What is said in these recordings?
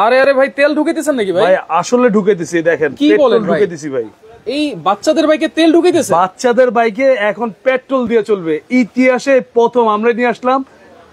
আরে আরে ভাই তেল ঢুকাইতেছেন নাকি ভাই? ভাই আসলে ঢুকাইতেছি, দেখেন কি বলেন ভাই? ঢুকাইতেছি ভাই। এই বাচ্চাদের বাইকে তেল ঢুকাইতেছে? বাচ্চাদের বাইকে এখন পেট্রোল দিয়ে চলবে। ইতিহাসে প্রথম আমরা নিয়ে আসলাম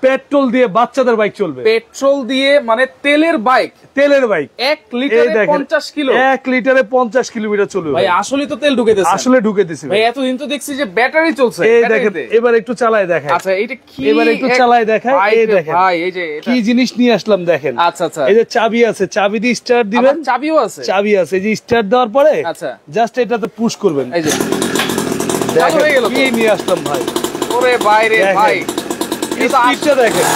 পেট্রোল দিয়ে বাচ্চাদের বাইক চলবে। পেট্রোল দিয়ে মানে তেলের বাইক? তেলের বাইক 1 লিটারে 50 কিলো? 1 লিটারে 50 কিলোমিটার চলবে ভাই। আসলে তো তেল ঢুকাইতেছে? আসলে ঢুকাইতেছি ভাই। এতদিন তো দেখছি যে ব্যাটারি চলছে। এই দেখেন, এবার একটু চালায় দেখাই। আচ্ছা এটা কি? এবার একটু চালায় দেখাই। এই দেখেন ভাই, এই যে কি জিনিস নিয়ে আসলাম দেখেন। আচ্ছা আচ্ছা, এই যে চাবি আছে, চাবি দিয়ে স্টার্ট দিবেন। চাবিও আছে? চাবি আছে, এই যে স্টার্ট দেওয়ার পরে আচ্ছা জাস্ট এটাতে পুশ করবেন। এই যে চালু হয়ে গেল। কি নিয়ে আসলাম ভাই? ওরে ভাই রে ভাই, এই স্পিডটা দেখেন।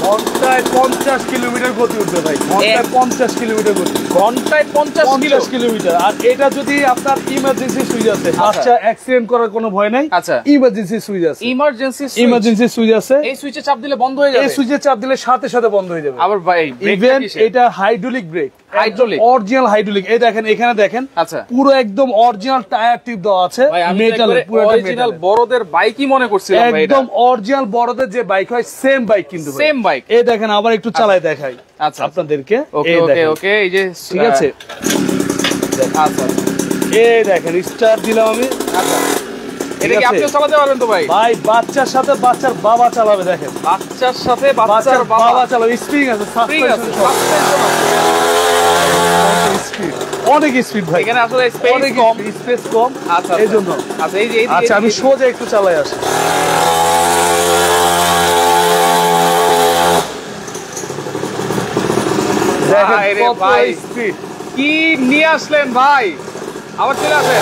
ঘন্টায় 50 কিলোমিটার গতি উঠবে ভাই। ঘন্টায় 50 কিলোমিটার গতি। ঘন্টায় 50 কিলোমিটার। আর এটা যদি আপনার ইমার্জেন্সি সুইচ আছে, বাচ্চা অ্যাক্সিডেন্ট করার কোনো ভয় নাই। আচ্ছা, ইমার্জেন্সি সুইচ আছে। ইমার্জেন্সি সুইচ আছে। এই সুইচে চাপ দিলে বন্ধ হয়ে যাবে? এই সুইচে চাপ দিলে সাথে সাথে বন্ধ হয়ে যাবে। আবার ভাই ইভেন এটা hydraulic break, hydraulic, original hydraulic. এই দেখেন, এখানে দেখেন। আচ্ছা, পুরো একদম অরিজিনাল টায়ার টিপ দেওয়া আছে। মেটালের, পুরো অরিজিনাল বড়দের বাইকই মনে করছিলাম ভাই। একদম অরিজিনাল বড়দের যে বাইক হয় সেম বাইক কিন্তু। Same bike. এই দেখেন, আবার একটু চালায় দেখাই আপনাদেরকে। ওকে ওকে ওকে, এই যে ঠিক আছে। আচ্ছা, এই দেখেন স্টার্ট দিলাম আমি। আচ্ছা, এটা কি আপনিও চালাতে পারবেন তো ভাই? ভাই বাচ্চার সাথে বাচ্চার বাবা চালাবে। দেখেন, বাচ্চার সাথে বাচ্চার বাবা চালাবে। স্প্রিং আছে, সাসপেনশন স্পিড, অনেক স্পিড ভাই। এখানে আসলে স্পেস কম। আচ্ছা, এইজন্য। আচ্ছা, এই যে আচ্ছা, আমি সোজা একটু চালাই আসি। দেখেন কত স্পিড। কি নিয়ে আসলেন ভাই? আবার চলে আসেন।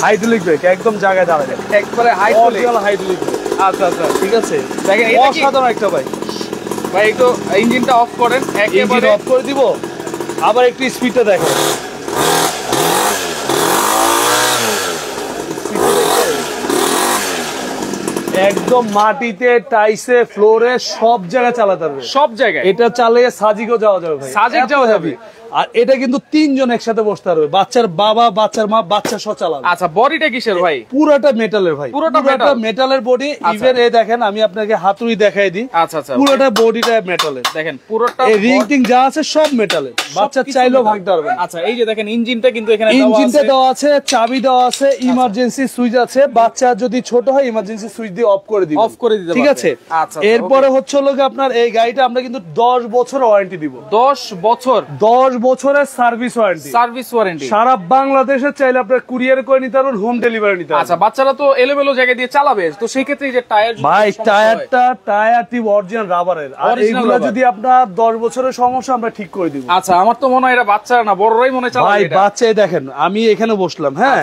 হাইড্রোলিক ব্রেক একদম জায়গায় দাঁড়াবে, একবারে হাইড্রোলিক ব্রেক। আচ্ছা আচ্ছা, ঠিক আছে। দেখেন অসাধারণ একটা বাইক ভাই। একটু ইঞ্জিনটা অফ করেন, একেবারে অফ করে দিব। আবার একটু স্পিডটা দেখো। একদম মাটিতে, টাইসে, ফ্লোরে সব জায়গায় চালাতে পারবে। সব জায়গায় এটা চালিয়ে সাজিকও যাওয়া যাবে ভাই। সাজিক যাওয়া যাবে। আর এটা কিন্তু 3 জন একসাথে বসতে পারবে। বাচ্চার বাবা, বাচ্চার মা, বাচ্চা সহ চালাবে। আচ্ছা, বডিটা কিসের ভাই? পুরোটা মেটালের ভাই। পুরোটা মেটালের বডি। ইভেন এই দেখেন, আমি আপনাকে হাতুড়ি দেখাই দিই। আচ্ছা আচ্ছা, পুরোটা বডিটা মেটালের। দেখেন পুরোটা এই রিং টিং যা আছে সব মেটালের। বাচ্চা চাইলেও ভাঙতে পারবে। আচ্ছা, এই যে দেখেন ইঞ্জিনটা কিন্তু এখানে ইঞ্জিনটা দেওয়া আছে, চাবি দেওয়া আছে, ইমার্জেন্সি সুইচ আছে। বাচ্চা যদি ছোট হয় ইমার্জেন্সি সুইচ দিয়ে অফ করে দিবে। ঠিক আছে। আচ্ছা, এরপরে হচ্ছে লোক আপনার এই গাড়িটা আমরা কিন্তু 10 বছর ওয়ারেন্টি দিব। 10 বছর? 10 বছরের সার্ভিস ওয়ারেন্টি। সারা বাংলাদেশে চাইলে আপনার কুরিয়ার করে নিতে পারবেন, হোম ডেলিভারি নিতে পারবেন। আচ্ছা, বাচ্চারা তো এলোমেলো জায়গা দিয়ে চালাবে, তো সেই ক্ষেত্রে যে টায়ার, ভাই টায়ার টিপ অরিজিনাল রাবারের। আর এইগুলো যদি আপনার 10 বছরের সমস্যা আমরা ঠিক করে দিব। আচ্ছা, আমার তো মনে হয় এটা বাচ্চারা না, বড়রাই মনে চালাবে। ভাই বাচ্চাই দেখেন, আমি এখানে বসলাম। হ্যাঁ,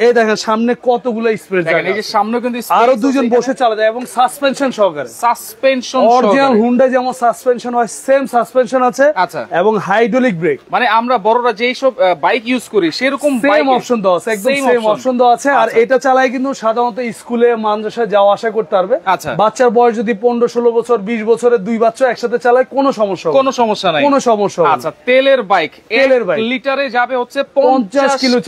এই দেখেন সামনে কতগুলো স্পেস জায়গা। এই যে সামনে কিন্তু আরো 2 জন বসে চালা যায় এবং সাসপেনশন সহকারে। সাসপেনশন অরিজিনাল হুন্ডাই যেমন সাসপেনশন হয় সেম সাসপেনশন আছে। আচ্ছা, এবং হাইড্রোলিক ব্রেক। মানে আমরা বড়রা যেই সব বাইক ইউজ করি সেরকম সেম অপশন দেওয়া আছে, একদম সেম অপশন দেওয়া আছে। আর এটা চালায় কিন্তু সাধারণত স্কুলে, মাদ্রাসায় যাওয়া আসা করতে পারবে। আচ্ছা, বাচ্চার বয়স যদি 15-16 বছর, 20 বছরের 2 বাচ্চা একসাথে চালায় কোনো সমস্যা নাই। কোনো সমস্যা। আচ্ছা, তেলের বাইক 1 লিটারে যাবে হচ্ছে 50 কিলো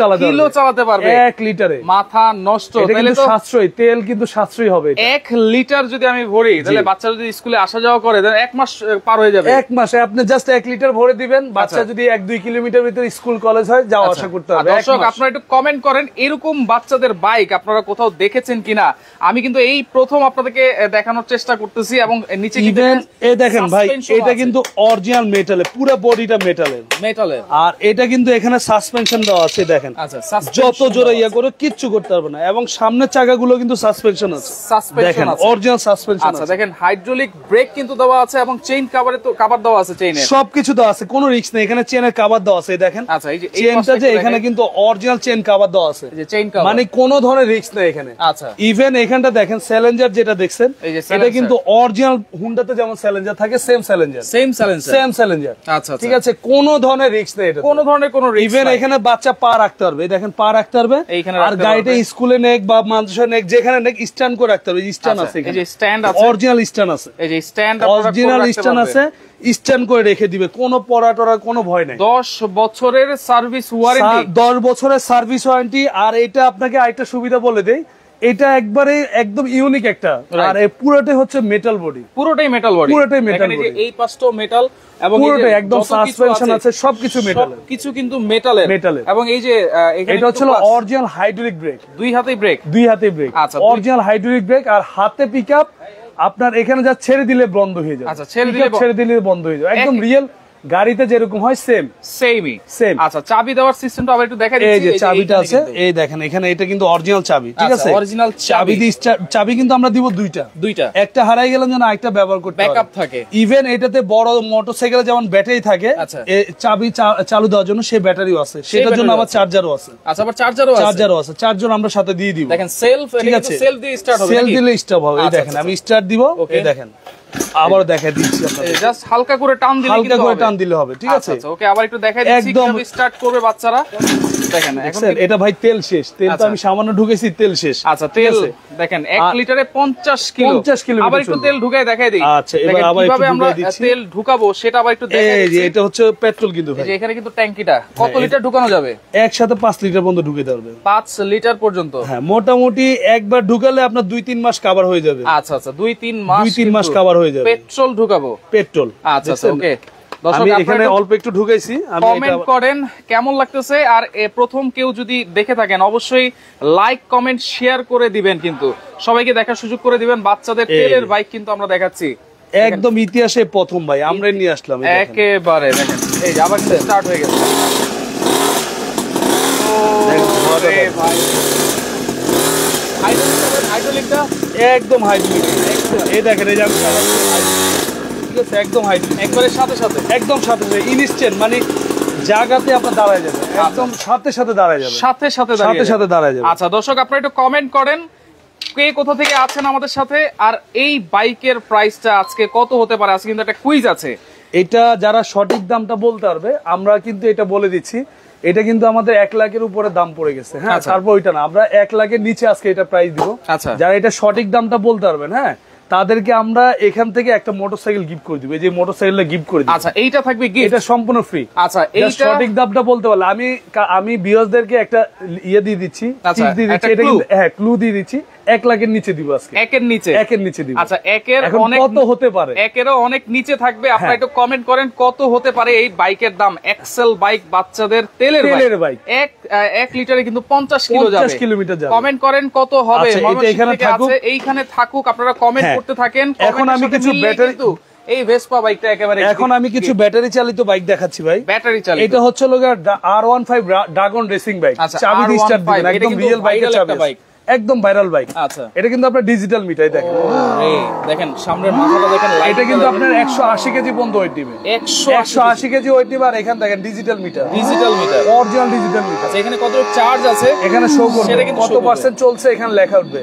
চালাতে পারবে। 1 লিটারে মাথা নষ্ট। তাহলে তো সাশ্রয়ী, তেল কিন্তু সাশ্রয়ী হবে। 1 লিটার যদি আমি ভরি তাহলে বাচ্চা যদি স্কুলে আসা যাওয়া করে তাহলে 1 মাস পার হয়ে যাবে। 1 মাসে আপনি জাস্ট 1 লিটার ভরে দিবেন। বাচ্চা যদি 1-2 কিলোমিটার ভিতরে স্কুল কলেজ হয় যাওয়া আসা করতে হবে। দর্শক আপনারা একটু কমেন্ট করেন এরকম বাচ্চাদের বাইক আপনারা কোথাও দেখেছেন কিনা। আমি কিন্তু এই প্রথম আপনাদেরকে দেখানোর চেষ্টা করতেছি। এবং নিচে এই দেখেন ভাই, এটা কিন্তু অরিজিনাল মেটালের, পুরো বডিটা মেটালের। আর এটা কিন্তু এখানে সাসপেনশন দেওয়া আছে দেখেন। যত জোরে ইয়া করে কিচ্ছু করতে পারবে না। এবং সামনের চাকাগুলো কিন্তু সাসপেনশন আছে, দেখেন অরিজিনাল সাসপেনশন আছে। দেখেন হাইড্রোলিক ব্রেক কিন্তু দেওয়া আছে এবং চেইন কভারে তো কভার দেওয়া আছে, চেইনের সবকিছু দেওয়া আছে, কোনো রিস্ক নেই। এখানে চেনের কভার দেওয়া আছে দেখেন। আচ্ছা, এই যে চেনটা যে এখানে কিন্তু অরিজিনাল চেন কভার দেওয়া আছে, মানে কোনো ধরনের রিস্ক নেই এখানে। আচ্ছা, ইভেন এখানটা দেখেন চ্যালেঞ্জার যেটা দেখছেন, এটা কিন্তু অরিজিনাল হুন্ডাতে যেমন চ্যালেঞ্জার থাকে সেম চ্যালেঞ্জার। আচ্ছা, ঠিক আছে, কোনো ধরনের রিস্ক নেই এটা, কোনো ধরনের কোনো রিস্ক। ইভেন এখানে বাচ্চা পা রাখতে পারবে, দেখেন পা রাখতে পারবে। আর গাড়িটা স্কুলে নেক বা মাদ্রাসায় নেক, যেখানে নেক স্ট্যান্ড করে রাখতে পারবে। স্ট্যান্ড আছে, এই যে স্ট্যান্ড আছে, অরিজিনাল স্ট্যান্ড আছে, এই যে স্ট্যান্ড অরিজিনাল স্ট্যান্ড আছে, স্ট্যান্ড করে রেখে দিবে, কোনো পড়া টরা কোনো ভয় নাই। 10 বছরের সার্ভিস ওয়ারেন্টি, 10 বছরের সার্ভিস ওয়ারেন্টি। আর এটা আপনাকে আরেকটা সুবিধা বলে দেই, এটা একবারে একদম ইউনিক একটা, আর এই পুরোটাই হচ্ছে মেটাল বডি, পুরোটাই মেটাল বডি, পুরোটাই মেটাল বডি, এই পাশটাও মেটাল এবং পুরোটাই একদম সাসপেনশন আছে, সবকিছু মেটালের, কিছু কিন্তু মেটালের। এবং এই যে এটা হচ্ছে অরিজিনাল হাইড্রোলিক ব্রেক, দুই হাতেই ব্রেক, দুই হাতেই ব্রেক, অরিজিনাল হাইড্রোলিক ব্রেক, আর হাতে পিকআপ আপনার এখানে যা ছেড়ে দিলে বন্ধ হয়ে যায়। আচ্ছা, ছেড়ে দিলে বন্ধ হয়ে যায়, একদম রিয়েল গাড়িতে যেরকম হয় সেমই। আচ্ছা, চাবি দেওয়ার সিস্টেমটা আবার একটু দেখাই দিচ্ছি। এই যে চাবিটা আছে, এই দেখেন এখানে, এটা কিন্তু অরিজিনাল চাবি, ঠিক আছে? অরিজিনাল চাবি চাবি কিন্তু আমরা দিব দুইটা, একটা হারাই গেলে যেন আরেকটা ব্যবহার করতে ব্যাকআপ থাকে। ইভেন এটাতে বড় মোটরসাইকেলে যেমন ব্যাটারি থাকে, চাবি চালু দেওয়ার জন্য সেই ব্যাটারিও আছে, সেটার জন্য আবার চার্জারও আছে। আচ্ছা, আবার চার্জারও আছে, চার্জার আমরা সাথে দিয়ে দিব। দেখেন সেলফ, ঠিক আছে, সেলফ দিয়ে স্টার্ট হবে, সেলফ দিলে স্টার্ট হবে। এই দেখেন আমি স্টার্ট দিব, এই দেখেন আবার দেখাই দিচ্ছি আপনাদের, জাস্ট হালকা করে টান দিলে হবে, ঠিক আছে? আচ্ছা, ওকে, আবার একটু দেখাই দিচ্ছি কিভাবে স্টার্ট করবে বাচ্চারা। দেখেন এখন এটা ভাই তেল শেষ, তেল তো আমি সামান্য ঢুকেছি, তেল শেষ। আচ্ছা, তেল দেখেন 1 লিটারে 50 কিলো। আবার একটু তেল ঢুকাই দেখাই দিই। আচ্ছা, এবার আবার কিভাবে আমরা তেল ঢুকাবো সেটা আবার একটু দেখাই দিচ্ছি। এটা হচ্ছে পেট্রোল কিন্তু ভাই, এখানে কিন্তু ট্যাঙ্কিটা কত লিটার ঢুকানো যাবে? একসাথে 5 লিটার পর্যন্ত ঢুকাতে পারবে, 5 লিটার পর্যন্ত। হ্যাঁ, মোটামুটি একবার ঢুকালে আপনার 2-3 মাস কভার হয়ে যাবে। আচ্ছা, 2-3 মাস কভার হয়ে যাবে। পেট্রোল ঢুকাবো, পেট্রোল। আচ্ছা, ওকে। আমি এখানে অল্প একটু ঢুকাইছি, কমেন্ট করেন কেমন লাগতেছে। আর প্রথম কেউ যদি দেখে থাকেন অবশ্যই লাইক, কমেন্ট, শেয়ার করে দিবেন, কিন্তু সবাইকে দেখার সুযোগ করে দিবেন। বাচ্চাদের তেলের বাইক কিন্তু আমরা দেখাচ্ছি, একদম ইতিহাসে প্রথম ভাই আমরা নিয়ে আসলাম একেবারে। দেখেন এই যে আবার স্টার্ট হয়ে গেছে। হাইড্রোলিকটা একদম হাইড্রোলিক, এই দেখেন, এই যে আমি একদম হাইড্রোলিক, একবারে একদম সাথে ইনস্ট্যান্ট, মানে জায়গাতে আপনার দাঁড়ায় যাবে, একদম সাথে দাঁড়ায় যাবে, সাথে দাঁড়ায় যাবে। আচ্ছা দর্শক, আপনারা একটু কমেন্ট করেন কে কোথা থেকে আছেন আমাদের সাথে, আর এই বাইকের প্রাইসটা আজকে কত হতে পারে। আজকে কিন্তু একটা কুইজ আছে, এটা যারা সঠিক দামটা বলতে পারবে, আমরা কিন্তু এটা বলে দিচ্ছি, এটা কিন্তু আমাদের 1 লাখের উপরে দাম পড়ে গেছে। হ্যাঁ, তারপর ওইটা না, আমরা 1 লাখের নিচে আজকে এটা প্রাইস দিব। যারা এটা সঠিক দামটা বলতে পারবেন, হ্যাঁ, তাদেরকে আমরা এখান থেকে একটা মোটরসাইকেল গিফট করে দিব। এই যে মোটরসাইকেলটা গিফট করে দিব। আচ্ছা, এইটা থাকবে গিফট, এটা সম্পূর্ণ ফ্রি। আচ্ছা, এইটা সঠিক দামটা বলতে পারলে আমি ভিউয়ারদেরকে একটা ইয়ে দিয়ে দিচ্ছি, টিপ দিয়ে দিচ্ছি, এটা কিন্তু হ্যাঁ ক্লু দিয়ে দিচ্ছি, 1 লাখের নিচে দিব আজকে। 1 এর নিচে দিব। আচ্ছা, 1 এর অনেক কত হতে পারে? 1 এরও অনেক নিচে থাকবে। আপনারা একটু কমেন্ট করেন কত হতে পারে এই বাইকের দাম। এক্সেল বাইক, বাচ্চাদের তেলের বাইক, 1 লিটারে কিন্তু 50 কিলো যাবে, 50 কিলোমিটার যাবে। কমেন্ট করেন কত হবে। এইখানে থাকুক, আপনারা কমেন্ট করতে থাকেন। এখন আমি কিছু ব্যাটারি, এই ভেসপা বাইকটা একেবারে, এখন আমি কিছু ব্যাটারি চালিত বাইক দেখাচ্ছি ভাই। ব্যাটারি চালিত, এটা হচ্ছে লগা R15 ড্রাগন রেসিং বাইক, চাবি দিয়ে স্টার্ট দিবেন, একদম রিয়েল বাইকের চাবি, একদম ভাইরাল বাইক। আচ্ছা, এটা কিন্তু আপনার ডিজিটাল মিটার, দেখেন এই দেখেন সামনের মাথাটা দেখেন, এটা কিন্তু আপনার 180 কেজি পর্যন্ত ওয়েট দিবে, 180 কেজি ওয়েট দিবে। আর এখানে দেখেন digital meter, original digital meter. আচ্ছা, এখানে কত চার্জ আছে এখানে শো করবে, কত পার্সেন্ট চলছে এখানে লেখা উঠবে।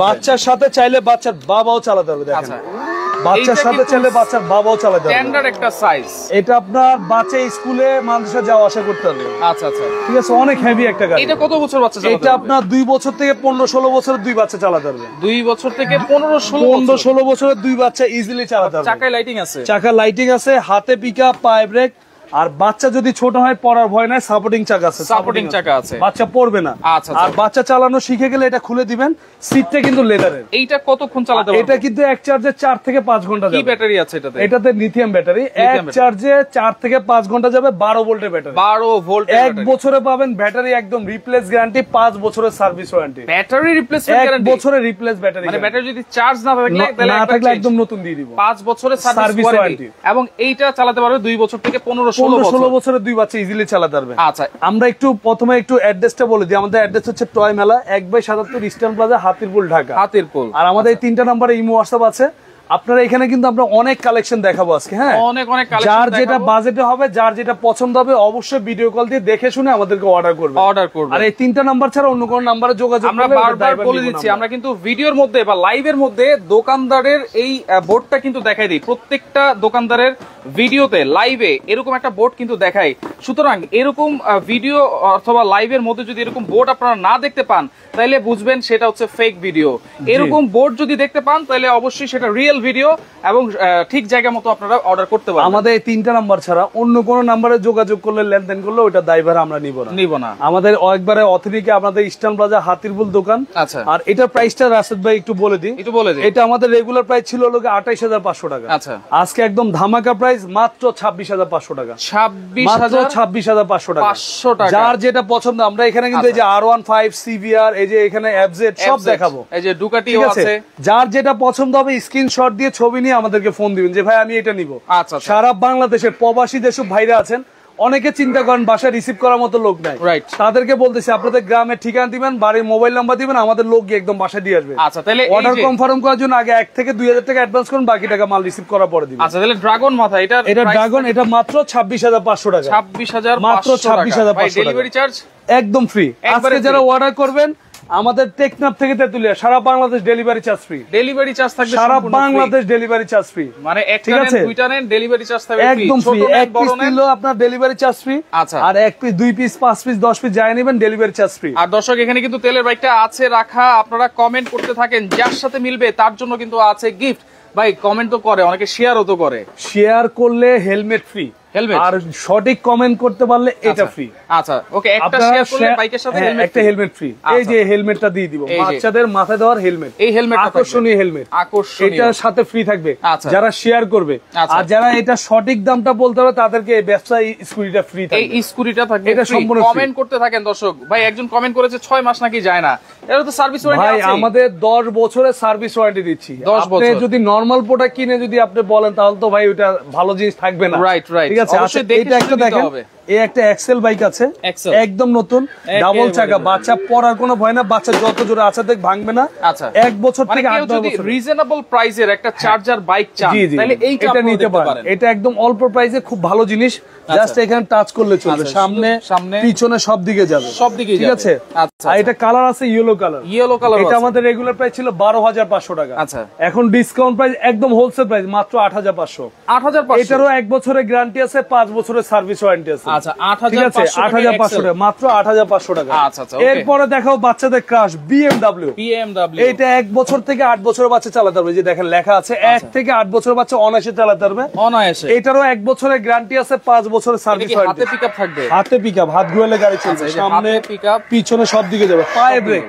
বাচ্চার সাথে চাইলে বাচ্চার বাবাও চালাতে পারবে। দেখেন, বাচ্চার সাথে চাইলে বাচ্চার বাবাও চালাতে পারবে। স্ট্যান্ডার্ড একটা সাইজ। এটা আপনার বাচ্চা স্কুলে মাদ্রাসা যাওয়া আসা করতে পারবে। আচ্ছা, ঠিক আছে, অনেক হেভি একটা গাড়ি। এটা কত বছর বাচ্চা চালাতে পারবে? এটা আপনার 2 বছর থেকে 15-16 বছরের 2 বাচ্চা চালাতে পারবে। 2 বছর থেকে 15-16 বছরের 2 বাচ্চা ইজিলি চালাতে পারবে। চাকায় লাইটিং আছে, লাইটিং আছে, হাতে পিকআপ, পায়ে ব্রেক। আর বাচ্চা যদি ছোট হয় পড়ার ভয় নাই, সাপোর্টিং চাকা আছে, বাচ্চা পড়বে না। আচ্ছা, আর বাচ্চা চালানো শিখে গেলে এটা খুলে দিবেন। সিটটা কিন্তু লেদারের। এইটা কতক্ষণ চালাতে পারবে? এটা কিন্তু এক চার্জে 4 থেকে 5 ঘন্টা যাবে। কি ব্যাটারি আছে এটাতে? এটাতে লিথিয়াম ব্যাটারি, এক চার্জে 4 থেকে 5 ঘন্টা যাবে। 12 ভোল্টের ব্যাটারি, 12 ভোল্ট। 1 বছরে পাবেন ব্যাটারি একদম রিপ্লেস গ্যারান্টি, 5 বছরের service warranty. Battery replacement guarantee, 1 বছরের রিপ্লেস ব্যাটারি, মানে ব্যাটারি যদি চার্জ না থাকলে একদম নতুন দিয়ে দিব। 5 বছরের সার্ভিস ওয়ারেন্টি। এবং এইটা চালাতে পারবে 2 বছর থেকে 15-16 বছরের 2 বাচ্চা ইজিলি চালাতে পারবে। আচ্ছা, আমরা প্রথমে একটু অ্যাড্রেসটা বলে দিই। আমাদের অ্যাড্রেস হচ্ছে টয় মেলা, 1/77 ইস্টার্ন প্লাজা, হাতিরপুল, ঢাকা। আর আমাদের এই 3টা নম্বরে ইমো হোয়াটসঅ্যাপ আছে। আপনারা এখানে কিন্তু আমরা অনেক কালেকশন দেখাবো আজকে। হ্যাঁ, অনেক কালেকশন, যার যেটা বাজেটে হবে, যার যেটা পছন্দ হবে, অবশ্যই ভিডিও কল দিয়ে দেখে শুনে আমাদেরকে অর্ডার করবে। আর এই 3টা নাম্বার ছাড়া অন্য কোন নাম্বারে যোগাযোগ আমরা বারবার বলে দিচ্ছি। আমরা কিন্তু ভিডিওর মধ্যে বা লাইভের মধ্যে দোকানদারের এই বোর্ডটা কিন্তু দেখাই দিই। প্রত্যেকটা দোকানদারের ভিডিওতে, লাইভে এরকম একটা বোর্ড কিন্তু দেখাই। সুতরাং এরকম ভিডিও অথবা লাইভের মধ্যে যদি এরকম বোর্ড আপনারা না দেখতে পান, তাহলে বুঝবেন সেটা হচ্ছে ফেক ভিডিও। এরকম বোর্ড যদি দেখতে পান তাহলে অবশ্যই সেটা রিয়েল ভিডিও এবং ঠিক জায়গা মতো আপনারা অর্ডার করতে পারবেন। আমাদের এই 3টা নাম্বার ছাড়া অন্য কোনো নাম্বারে যোগাযোগ করলে, লেনদেন করলে ওটা দায়ভার আমরা নিব না। আমাদের একবারে অথেনিকে আমাদের ইস্টার্ন প্লাজা হাতিরপুল দোকান। আচ্ছা, আর এটার প্রাইসটা রাশেদ ভাই একটু বলে দিই। এটা আমাদের রেগুলার প্রাইস ছিল 28,500 টাকা। আচ্ছা, আজকে একদম ধামাকা প্রাইস মাত্র 26,500 টাকা। 26,500 টাকা। যার যেটা পছন্দ, আমরা এখানে কিন্তু এই যে R15 CBR, এই যে এখানে FZ সব দেখাবো, এই যে ডুকাটিও আছে। যার যেটা পছন্দ হবে স্ক্রিনশট দিয়ে ছবি নিয়ে আমাদেরকে ফোন দিবেন যে ভাই আমি এটা নিব। আচ্ছা, সারা বাংলাদেশের প্রবাসী যেসব ভাইরা আছেন, অনেকে চিন্তা করেন বাসায় রিসিভ করার মতো লোক নাই, তাদেরকে বলতেছি আপনাদের গ্রামের ঠিকানা দিবেন, বাড়ির মোবাইল নাম্বার দিবেন, আমাদের লোক গিয়ে একদম বাসায় দিয়ে আসবে। আচ্ছা, তাহলে অর্ডার কনফার্ম করার জন্য আগে 1 থেকে 2,000 টাকা অ্যাডভান্স করুন, বাকি টাকা মাল রিসিভ করার পরে দিবেন। আচ্ছা, তাহলে ড্রাগন মাথা, এটা ড্রাগন, এটা মাত্র 26,500 টাকা। 26,500 মাত্র 26,500 টাকা। ডেলিভারি চার্জ একদম ফ্রি। আজকে যারা অর্ডার করবেন আমাদের টেকনাফ থেকে তেতুলিয়া, সারা Bangladesh delivery charge free. Delivery charge থাকবে সারা বাংলাদেশ ডেলিভারি চার্জ ফ্রি। মানে একটা নেন দুইটা নেন ডেলিভারি চার্জ থাকবে ফ্রি। একদম ফ্রি। এক পিস নিলেও আপনার ডেলিভারি চার্জ ফ্রি। আচ্ছা, আর 1 পিস 2 পিস 5 পিস 10 পিস যাই নেবেন ডেলিভারি চার্জ ফ্রি। আর দর্শক এখানে কিন্তু তেলের বাইকটা আছে রাখা, আপনারা কমেন্ট করতে থাকেন, যার সাথে মিলবে তার জন্য কিন্তু আছে গিফট। ভাই কমেন্ট তো করে অনেকে, শেয়ারও তো করে। শেয়ার করলে হেলমেট ফ্রি, আর সঠিক কমেন্ট করতে পারলে এটা ফ্রি। আচ্ছা, ওকে, একটা শেয়ার করলে বাইকের সাথে হেলমেট, একটা হেলমেট ফ্রি। এই যে হেলমেটটা দিয়ে দিব, বাচ্চাদের মাথায় দেওয়ার হেলমেট। এই হেলমেটটা আকর্ষণীয় হেলমেট, এটার সাথে ফ্রি থাকবে যারা শেয়ার করবে। আর যারা এটা সঠিক দামটা বলতে হবে তাদেরকে এই ব্যবসায়ী স্কুটিটা ফ্রি থাকবে। এই স্কুটিটা থাকবে, এটা সম্পূর্ণ কমেন্ট করতে থাকেন দর্শক। ভাই একজন কমেন্ট করেছে 6 মাস নাকি যায় না, এটা তো সার্ভিস ওয়ারেন্টি আছে। ভাই আমাদের 10 বছরের সার্ভিস ওয়ারেন্টি দিচ্ছি। 10 বছর। আপনি যদি নরমাল প্রোডাক্ট কিনে যদি আপনি বলেন তাহলে তো ভাই ওটা ভালো জিনিস থাকবে না। রাইট, ঠিক আছে, অবশ্যই দেখে একটা দেখেন, এই একটা এক্সেল বাইক আছে, একদম নতুন, ডাবল চাকা, বাচ্চা পড়ার কোনো ভয় না, বাচ্চা যত জোরে আছে দেখ ভাঙবে না। আচ্ছা, 1 বছর থেকে 8 বছর। যদি রিজনেবল প্রাইসের একটা চার্জার বাইক চান তাহলে এইটা নিতে পারেন। এটা একদম অল্প প্রাইসে খুব ভালো জিনিস, জাস্ট এখানে টাচ করলে চলবে, সামনে পিছনে সব দিকে যাবে, সব দিকে ঠিক আছে। আর এটা কালার আছে ইয়েলো কালার। এটা আমাদের রেগুলার প্রাইস ছিল 12,500 টাকা। আচ্ছা, এখন ডিসকাউন্ট প্রাইস একদম হোলসেল প্রাইস মাত্র 8,500। 8,500। এটারও 1 বছরের গ্যারান্টি আছে, 5 বছরের সার্ভিস ওয়ারেন্টি আছে। আচ্ছা, 8,500 টাকা, মাত্র 8,500 টাকা। আচ্ছা, এরপরে দেখাও বাচ্চাদের ক্রাশ BMW। এটা 1 বছর থেকে 8 বছরের বাচ্চা চালাতে পারবে, যে দেখেন লেখা আছে 1 থেকে 8 বছরের বাচ্চা অনায়াসে চালাতে পারবে, অনায়াসে। এটারও 1 বছরের গ্যারান্টি আছে, 5 বছরের সার্ভিস ওয়ারেন্টি। হাতে পিকআপ থাকবে, হাতে পিকআপ, হাত ঘুরালে গাড়ি চলবে, সামনে পিকআপ পিছনে সব দিকে যাবে, পায়ে ব্রেক।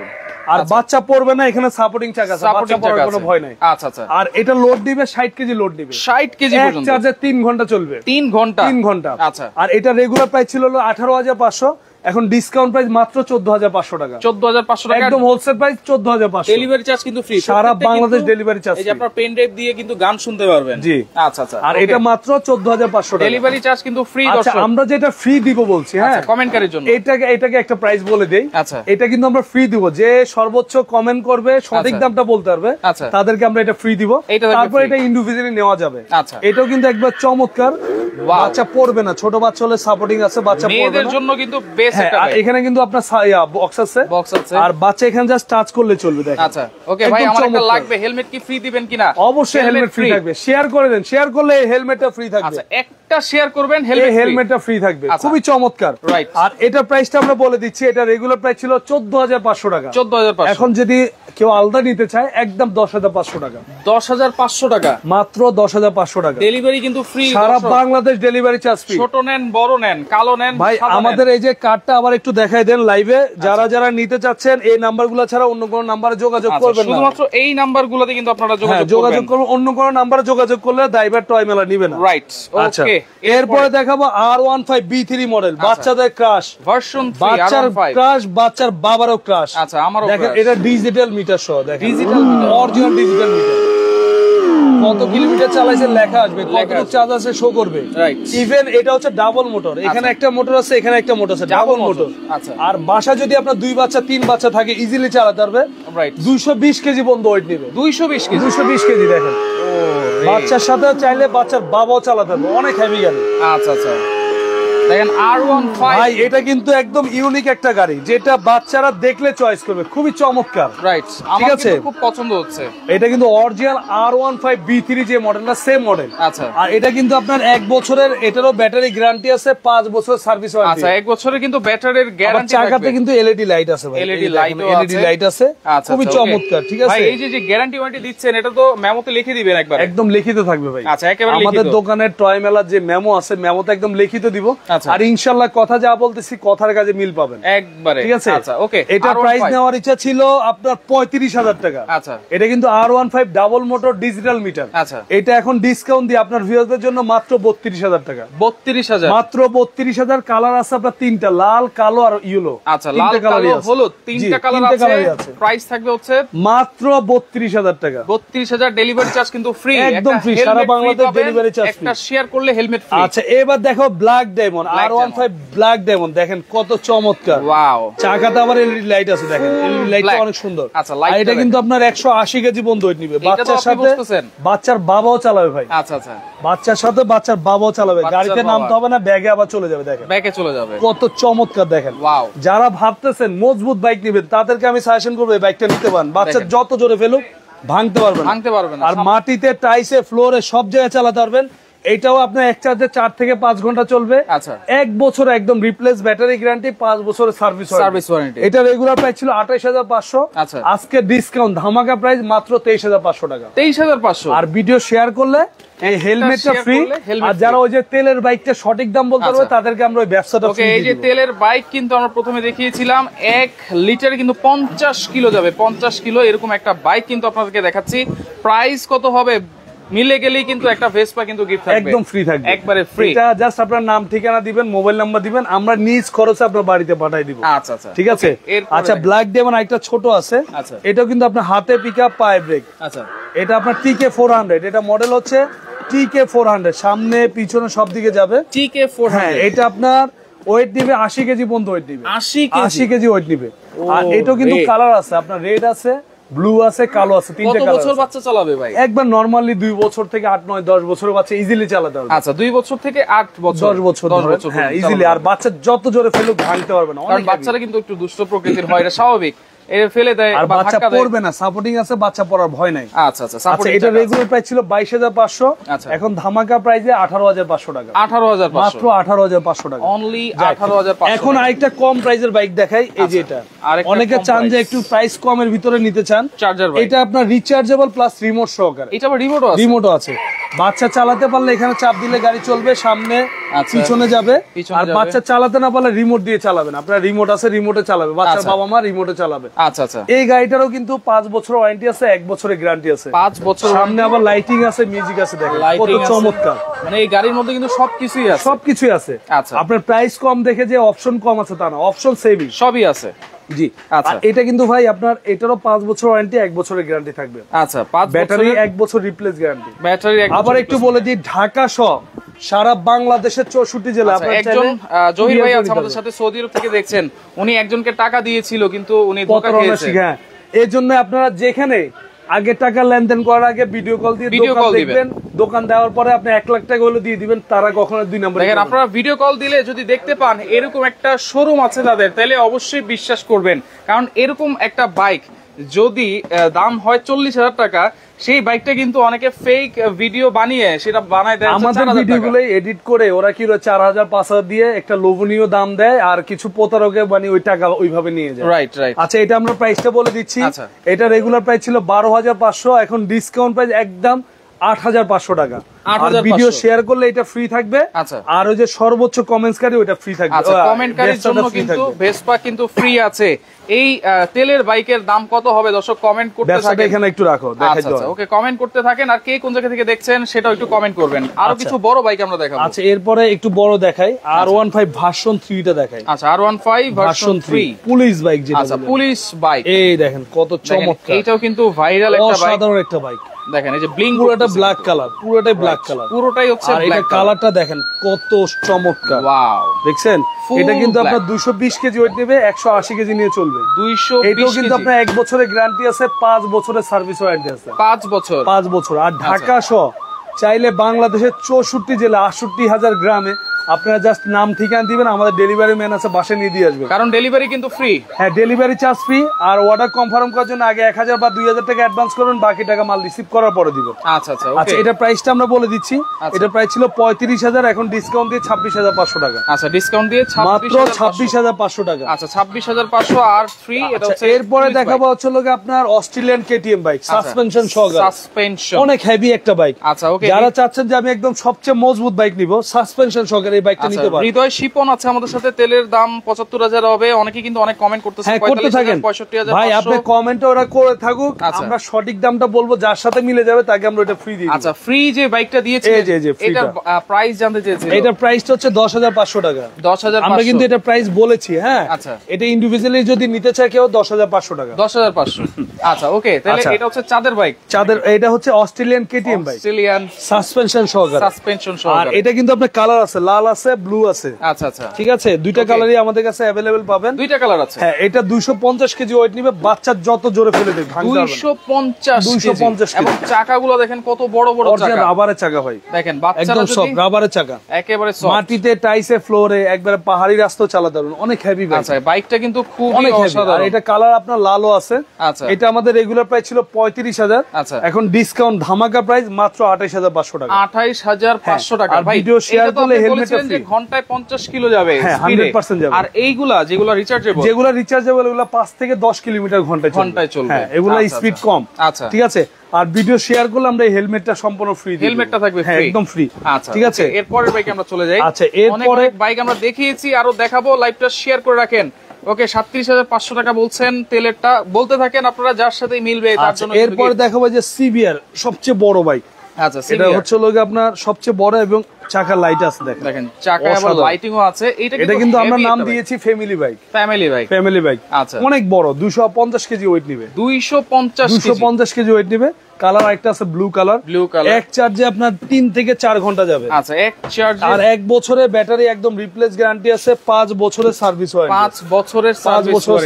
আর বাচ্চা পড়বে না, এখানে সাপোর্টিং চাকা আছে, বাচ্চা পড়ার কোনো ভয় নাই। আচ্ছা আচ্ছা। আর এটা লোড দিবে 60 কেজি লোড দিবে, 60 কেজি পর্যন্ত, এক চার্জে 3 ঘন্টা চলবে। 3 ঘন্টা। আচ্ছা। আর এটা রেগুলার প্রাইস ছিল 18,500, এখন ডিসকাউন্ট প্রাইস মাত্র 14,500 টাকা। 14,500 টাকা একদম হোলসেল প্রাইস, 14,500। ডেলিভারি চার্জ কিন্তু ফ্রি, সারা বাংলাদেশ ডেলিভারি চার্জ। এই যে আপনার পেন ড্রাইভ দিয়ে কিন্তু গান শুনতে পারবেন। জি, আচ্ছা আচ্ছা। আর এটা মাত্র 14,500 টাকা। ডেলিভারি চার্জ কিন্তু ফ্রি দর্শক। আচ্ছা, আমরা যেটা ফ্রি দিব বলছি, হ্যাঁ কমেন্টকারীর জন্য, এটাকে একটা প্রাইস বলে দেই। আচ্ছা, এটা কিন্তু আমরা ফ্রি দিব, যে সর্বোচ্চ কমেন্ট করবে, সঠিক দামটা বলতে পারবে, তাদেরকে আমরা এটা ফ্রি দিব। তারপর এটা ইন্ডিভিজুয়ালি নেওয়া যাবে। আচ্ছা, এটাও কিন্তু একবার চমৎকার, বাচ্চা পড়বে না, ছোট বাচ্চা হলে সাপোর্টিং আছে, বাচ্চা পড়বে না, মেয়েদের জন্য কিন্তু বেস্ট একটা। আর এখানে কিন্তু আপনার বক্স আছে, আর বাচ্চা এখানে জাস্ট টাচ করলে চলবে। দেখেন। আচ্ছা, ওকে ভাই, আমার একটা লাগবে, হেলমেট কি ফ্রি দিবেন কিনা? অবশ্যই হেলমেট ফ্রি থাকবে, শেয়ার করে দেন, শেয়ার করলে হেলমেটটা ফ্রি থাকবে। আচ্ছা, একটা শেয়ার করবেন, হেলমেটটা ফ্রি থাকবে, খুবই চমৎকার। আর এটা প্রাইসটা আমরা বলে দিচ্ছি, এটা রেগুলার প্রাইস ছিল 14,500 টাকা। 14,500। এখন যদি কেউ আলাদা নিতে চায় একদম 10,500 টাকা। 10,500 টাকা, মাত্র 10,500 টাকা। ডেলিভারি কিন্তু ফ্রি, সারা বাংলাদেশ ডেলিভারি চার্জ ফ্রি। ছোট নেন, বড় নেন, কালো নেন, ভাই আমাদের এই যে কার্ডটা আবার একটু দেখাই দেন লাইভে, যারা নিতে চাচ্ছেন এই নাম্বারগুলো ছাড়া অন্য কোনো নাম্বারে যোগাযোগ করবেন না, শুধুমাত্র এই নাম্বারগুলোতে কিন্তু আপনারা যোগাযোগ করবেন। অন্য কোনো নাম্বারে যোগাযোগ করলে ড্রাইভার টয় মেলা নিবে না। রাইট, ওকে। এরপরে দেখাবো R15 B3 মডেল, বাচ্চাদের ক্রাশ ভার্সন 3, বাচ্চার ক্রাশ, বাচ্চার বাবারও ক্রাশ। আচ্ছা, আমারও দেখেন, এটা ডিজিটাল মিটার সহ, দেখেন digital meter, original digital meter, কত কিলোমিটার চালাইছে লেখা আসবে, কতটুকু চার্জ আছে শো করবে। ইভেন এটা হচ্ছে ডাবল মোটর, এখানে একটা মোটর আছে, এখানে একটা মোটর আছে, ডাবল মোটর। আর বাসা যদি আপনার 2 বাচ্চা 3 বাচ্চা থাকে, ইজিলি চালাতে পারবে। 220 কেজি পর্যন্ত ওয়েট নেবে, 220 কেজি। দেখেন, বাচ্চার সাথে চাইলে বাচ্চার বাবাও চালাতে পারবে, অনেক হেভি গাড়ি। আচ্ছা আচ্ছা, দেখেন R15 ভাই এটা কিন্তু একদম ইউনিক একটা গাড়ি, যেটা বাচ্চারা দেখলে চয়েস করবে, খুবই চমৎকার। রাইট, ঠিক আছে, খুব পছন্দ হচ্ছে। এটা কিন্তু অরিজিনাল R15 B3 যে মডেলটা, সেম মডেল। আচ্ছা, আর এটা কিন্তু আপনার 1 বছরের, এটারও ব্যাটারি গ্যারান্টি আছে, 5 বছর সার্ভিস ওয়ারেন্টি। আচ্ছা, 1 বছরের কিন্তু ব্যাটারির গ্যারান্টি থাকবে। চাকাতে কিন্তু এলইডি লাইট আছে ভাই, এলইডি লাইট আছে, খুবই চমৎকার। ঠিক আছে ভাই, এই যে গ্যারান্টি ওয়ারেন্টি দিচ্ছেন, এটা তো মেমোতে লিখে দিবেন একবার? একদম লিখিত থাকবে ভাই। আচ্ছা, একেবারে লিখিত। আমাদের দোকানের টয় মেলার যে মেমো আছে, মেমোতে একদম লিখিত দিব। আর ইনশাআল্লাহ কথা যা বলতেছি, কথার কাজে মিল পাবেন একবারে। ঠিক আছে, আচ্ছা, ওকে। এটা প্রাইস নেওয়ার ইচ্ছা ছিল আপনার 35,000 টাকা। আচ্ছা, এটা কিন্তু R15 double motor digital meter. আচ্ছা, এটা এখন ডিসকাউন্ট দিয়ে আপনার ভিউয়ারদের জন্য মাত্র 32,000 টাকা। 32,000 মাত্র 32,000। কালার আছে আপনার 3টা, লাল, কালো আর ইয়েলো। আচ্ছা, লাল, কালো, হলুদ, 3টা কালার আছে। প্রাইস থাকবে হচ্ছে মাত্র 32,000 টাকা। 32,000। ডেলিভারি চার্জ কিন্তু ফ্রি, একদম ফ্রি, সারা বাংলাদেশ ডেলিভারি চার্জ ফ্রি। একটা শেয়ার করলে হেলমেট ফ্রি। আচ্ছা, এবার দেখো black diamond, R15 black diamond, দেখেন কত চমৎকার। ওয়াও, চাকাতে আবার এলইডি লাইট আছে, দেখেন এলইডি লাইটটা অনেক সুন্দর। আচ্ছা, আর এটা কিন্তু আপনার 180 কেজি পর্যন্ত ওয়েট নিবে। বাচ্চার সাথে বাচ্চার বাবাও চালাবে ভাই। আচ্ছা, আচ্ছা, বাচ্চার সাথে বাচ্চার বাবাও চালাবে, গাড়িতে নামতে হবে না, ব্যাগে আবার চলে যাবে। দেখেন ব্যাগে চলে যাবে, কত চমৎকার। দেখেন, ওয়াও। যারা ভাবতেছেন মজবুত বাইক নেবেন, তাদেরকে আমি সাজেশন করবো এই বাইকটা নিতে পারেন। বাচ্চার যত জোরে ফেলুক ভাঙতে পারবেন না। আর মাটিতে, টাইসে, ফ্লোরে সব জায়গায় চালাতে পারবেন। এটাও আপনার এক চার্জে 4 থেকে 5 ঘন্টা চলবে। আচ্ছা, 1 বছর একদম রিপ্লেস ব্যাটারি গ্যারান্টি, 5 বছরের সার্ভিস ওয়ারেন্টি। এটা রেগুলার প্রাইস ছিল 28,500। আচ্ছা, আজকে ডিসকাউন্ট ধামাকা প্রাইস মাত্র 23,500 টাকা। 23,500। আর ভিডিও শেয়ার করলে এই হেলমেটটা ফ্রি। আর যারা ওই যে তেলের বাইকটা সঠিক দাম বলতে পারবে, তাদেরকে আমরা ওই ব্যবসাটা ফ্রি। ওকে, এই যে তেলের বাইক কিন্তু আমরা প্রথমে দেখিয়েছিলাম, 1 লিটারে কিন্তু 50 কিলো যাবে, 50 কিলো এরকম একটা বাইক কিন্তু আপনাদেরকে দেখাচ্ছি। প্রাইস কত হবে? মিলে গেলেই কিন্তু একটা ভেসপা কিন্তু গিফট থাকবে, একদম ফ্রি থাকবে, একবারে ফ্রি। এটা জাস্ট আপনার নাম, ঠিকানা দিবেন, মোবাইল নাম্বার দিবেন, আমরা নিজ খরচে আপনার বাড়িতে পাঠিয়ে দিব। আচ্ছা, আচ্ছা, ঠিক আছে। আচ্ছা, ব্ল্যাক ডায়মন্ড একটা ছোট আছে। আচ্ছা, এটাও কিন্তু আপনার হাতে পিকআপ, পায়ে ব্রেক। আচ্ছা, এটা আপনার TK400। এটা মডেল হচ্ছে TK400, সামনে পিছনে সব দিকে যাবে। TK400। হ্যাঁ, এটা আপনার ওয়েট নিবে 80 কেজি পর্যন্ত ওয়েট নিবে। 80 কেজি ওয়েট নিবে। আর এটাও কিন্তু কালার আছে, আপনার রেড আছে, ব্লু আছে, কালো আছে, 3টা কালার। কত বছর বাচ্চা চালাবে ভাই? একবার নরমালি 2 বছর থেকে 8, 9, 10 বছরের বাচ্চা ইজিলি চালাতে পারবে। আচ্ছা, 2 বছর থেকে 8 বছর, 10 বছর, হ্যাঁ ইজিলি। আর বাচ্চা যত জোরে ফেলুক ভাঙতে পারবে না, কারণ বাচ্চারা কিন্তু একটু দুষ্ট প্রকৃতির হয়, এটা স্বাভাবিক। এর ফেলে দেয় আর বাচ্চা পড়বে না, সাপোর্টিং আছে, বাচ্চা পড়ার ভয় নাই। আচ্ছা, আচ্ছা, সাপোর্টিং। এটা রেগুলার প্রাইস ছিল 22,500। এখন ধামাকা প্রাইসে 18,500 টাকা। 18,500, মাত্র 18,500 টাকা, অনলি 18,500। এখন আরেকটা কম প্রাইসের বাইক দেখাই, এই যে এটা। অনেকে চান যে একটু প্রাইস কমের ভিতরে নিতে চান, চার্জার বাইক। এটা আপনার রিচার্জেবল প্লাস রিমোট সহকারে। এটা আবার রিমোটও আছে? রিমোটও আছে। বাচ্চা চালাতে পারলে এখানে চাপ দিলে গাড়ি চলবে, সামনে পিছনে যাবে। আর বাচ্চা চালাতে না পারলে রিমোট দিয়ে চালাবেন। আপনার রিমোট আছে, রিমোটে চালাবে, বাচ্চার বাবা মা রিমোটে চালাবে। আচ্ছা, আচ্ছা। এই গাড়িটারও কিন্তু 5 বছর ওয়ারেন্টি আছে, 1 বছরের গ্যারান্টি আছে। 5 বছর। সামনে আবার লাইটিং আছে, মিউজিক আছে, দেখেন কত চমৎকার। মানে এই গাড়ির মধ্যে কিন্তু সবকিছুই আছে, সবকিছুই আছে। আচ্ছা, আপনার প্রাইস কম দেখে যে অপশন কম আছে তা না, অপশন সেমই, সবই আছে। জি। আচ্ছা, এটা কিন্তু ভাই আপনার এটারও 5 বছর ওয়ারেন্টি, 1 বছরের গ্যারান্টি থাকবে। আচ্ছা, 5 বছর ব্যাটারি 1 বছর রিপ্লেস গ্যারান্টি। ব্যাটারি 1 বছর। আবার একটু বলে দিই, ঢাকা সহ সারা বাংলাদেশের 64 জেলা। আপনারা একজন জহির ভাই আছে আমাদের সাথে, সৌদি আরব থেকে দেখছেন, উনি একজনকে টাকা দিয়েছিল কিন্তু উনি ধোঁকা খেয়েছে। হ্যাঁ, এজন্য আপনারা যেখানে আগে টাকা লেনদেন করার আগে ভিডিও কল দিয়ে দোকান দেখবেন, দোকান দেওয়ার পরে আপনি 1 লাখ টাকা হলে দিয়ে দিবেন, তারা কখনো 2 নম্বরে দেখেন। আপনারা ভিডিও কল দিলে যদি দেখতে পান এরকম একটা শোরুম আছে তাদের, তাহলে অবশ্যই বিশ্বাস করবেন। কারণ এরকম একটা বাইক যদি দাম হয় 40,000 টাকা, সেই বাইকটা কিন্তু অনেকে ফেক ভিডিও বানিয়ে সেটা বানায় দেয়। আমাদের ভিডিওগুলো এডিট করে ওরা কি 4,000 5,000 দিয়ে একটা লোভনীয় দাম দেয়, আর কিছু প্রতারকে বানিয়ে ওই টাকা ওইভাবে নিয়ে যায়। Right, right. আচ্ছা, এটা আমরা প্রাইসটা বলে দিচ্ছি। এটা রেগুলার প্রাইস ছিল 12,500, এখন ডিসকাউন্ট প্রাইস একদম 8,500 টাকা। আর ভিডিও শেয়ার করলে এটা ফ্রি থাকবে। আর ওই যে সর্বোচ্চ কমেন্টসকারী ওটা ফ্রি থাকবে। আচ্ছা, কমেন্টকারীর জন্য কিন্তু ভেসপা কিন্তু ফ্রি আছে। এই তেলের বাইকের দাম কত হবে দর্শক কমেন্ট করতে থাকেন। এখানে একটু রাখো, দেখাই দাও। আচ্ছা, ওকে, কমেন্ট করতে থাকেন। আর কে কোন জায়গা থেকে দেখছেন সেটাও একটু কমেন্ট করবেন। আরো কিছু বড় বাইক আমরা দেখাবো। আচ্ছা, এরপরে একটু বড় দেখাই, R15 ভার্সন 3 টা দেখাই। আচ্ছা, R15 ভার্সন 3 পুলিশ বাইক যেটা। আচ্ছা, পুলিশ বাইক। এই দেখেন কত চমৎকার। এইটাও কিন্তু ভাইরাল একটা বাইক, অসাধারণ একটা বাইক। দেখেন এই যে ব্লিঙ্ক, পুরোটা ব্ল্যাক কালার, পুরোটাই ব্ল্যাক কালার, পুরোটাই হচ্ছে আর এটা কালারটা দেখেন কত চমৎকার। ওয়াও, দেখছেন? এটা কিন্তু আপনার 220 কেজি ওয়েট নেবে, 180 কেজি নিয়ে চলবে। 220 এটাও কিন্তু আপনার 1 বছরের গ্যারান্টি আছে, 5 বছরের সার্ভিস ওয়ারেন্টি আছে। 5 বছর, 5 বছর। আর ঢাকা সহ চাইলে বাংলাদেশের 64 জেলা 68,000 গ্রামে আপনারা জাস্ট নাম ঠিকানা দিবেন, আমাদের ডেলিভারি ম্যান আছে, বাসায় নিয়ে দিয়ে আসবে। কারণ ডেলিভারি কিন্তু ফ্রি। হ্যাঁ, ডেলিভারি চার্জ ফ্রি। আর অর্ডার কনফার্ম করার জন্য আগে 1000 বা 2000 টাকা অ্যাডভান্স করবেন, বাকি টাকা মাল রিসিভ করার পরে দিবেন। আচ্ছা আচ্ছা আচ্ছা, এটা প্রাইসটা আমরা বলে দিচ্ছি। এটা প্রাইস ছিল 35000, এখন ডিসকাউন্ট দিয়ে 26500 টাকা। আচ্ছা, ডিসকাউন্ট দিয়ে মাত্র 26500 টাকা। আচ্ছা, 26500 আর ফ্রি। এটা হচ্ছে এরপরে দেখাবো হচ্ছে আপনার অস্ট্রেলিয়ান কেটিএম বাইক, সাসপেনশন সহকারে। সাসপেনশন অনেক হেভি একটা বাইক। আচ্ছা, ওকে। যারা চাচ্ছেন যে আমি একদম সবচেয়ে মজবুত বাইক নিব, সাসপেনশন সহকারে এই বাইকটা নিতে পারেন। হৃদয় শিপন আছে আমাদের সাথে। তেলের দাম 75000 হবে। অনেকে কিন্তু অনেক কমেন্ট করতেছে, 45000 ভাই আপনি কমেন্টে ওরা করে থাকুক, আমরা সঠিক দামটা বলবো, যার সাথে মিলে যাবে তাকে আমরা এটা ফ্রি দিই। আচ্ছা, ফ্রি যে বাইকটা দিয়েছে এটা প্রাইস জানতে চেয়েছি। এটা প্রাইসটা হচ্ছে 10500 টাকা। 10500 আমরা কিন্তু এটা প্রাইস বলেছি। হ্যাঁ, আচ্ছা, এটা ইন্ডিভিজুয়ালি যদি নিতে চায় কেউ 10500 টাকা। 10500। আচ্ছা, ওকে। তাহলে এটা হচ্ছে চাঁদের বাইক। চাঁদের, এটা হচ্ছে Australian KTM bike, Australian suspension সহকারে। সাসপেনশন সহকারে। আর এটা কিন্তু আপনার কালার আছে, লাল আছে, ব্লু আছে। আচ্ছা আচ্ছা, ঠিক আছে, দুইটা কালারই আমাদের কাছে अवेलेबल পাবেন। দুইটা কালার আছে। হ্যাঁ, এটা 250 কেজি ওয়েট নিবে, বাচ্চা যত জোরে ফেলে দেবে ভাঙতে পারবে না। 250 কেজি। এবং চাকাগুলো দেখেন কত বড় বড় চাকা, অরিজিনাল রাবারের চাকা ভাই। দেখেন বাচ্চারা একদম সব যদি রাবারের চাকা, একেবারে সফট, মাটিতে, টাইসে, ফ্লোরে, একবারে পাহাড়ি রাস্তা চালাতে পারবেন। অনেক হেভি বাইক। আচ্ছা, বাইকটা কিন্তু খুব অনেক হেভি। আর এটা কালার আপনার লালও আছে। আচ্ছা, এটা আমাদের রেগুলার প্রাইস ছিল 35000। আচ্ছা, এখন ডিসকাউন্ট ধামাকা প্রাইস মাত্র 28500 টাকা। 28500 টাকা। ভাই ভিডিও শেয়ার করলে হেলমেটটা ফ্রি। ঘন্টায় 50 কিলো যাবে। হ্যাঁ, 100% যাবে। আর এইগুলা যেগুলা রিচার্জেবল, এগুলা 5 থেকে 10 কিলোমিটার ঘন্টায় চলবে। হ্যাঁ, এগুলা স্পিড কম। আচ্ছা, ঠিক আছে। আর ভিডিও শেয়ার করলে আমরা এই হেলমেটটা সম্পূর্ণ ফ্রি দিই। হেলমেটটা থাকবে ফ্রি, একদম ফ্রি। আচ্ছা, ঠিক আছে। এরপরের বাইক আমরা চলে যাই। আচ্ছা, এরপরে বাইক আমরা দেখিয়েছি, আরো দেখাবো। লাইভটা শেয়ার করে রাখেন। ওকে, 37500 টাকা বলছেন তেলেরটা, বলতে থাকেন আপনারা, যার সাথে মিলবে তার জন্য। এরপরে দেখাবো যে সিবিআর, সবচেয়ে বড় বাইক। আচ্ছা, এটা হচ্ছে আপনার সবচেয়ে বড় এবং চাকার লাইট আছে। দেখেন চাকায় আবার লাইটিংও আছে। এটা কিন্তু আমরা নাম দিয়েছি ফ্যামিলি বাইক। Family bike. আচ্ছা, অনেক বড়, 250 কেজি ওয়েট নিবে। 250 কেজি ওয়েট নিবে। কালার একটা আছে ব্লু কালার। এক চার্জে আপনার 3 থেকে 4 ঘন্টা যাবে। আচ্ছা, এক চার্জে। আর 1 বছরের ব্যাটারি একদম রিপ্লেস গ্যারান্টি আছে, 5 বছরের সার্ভিস ওয়ারেন্টি। 5 বছরের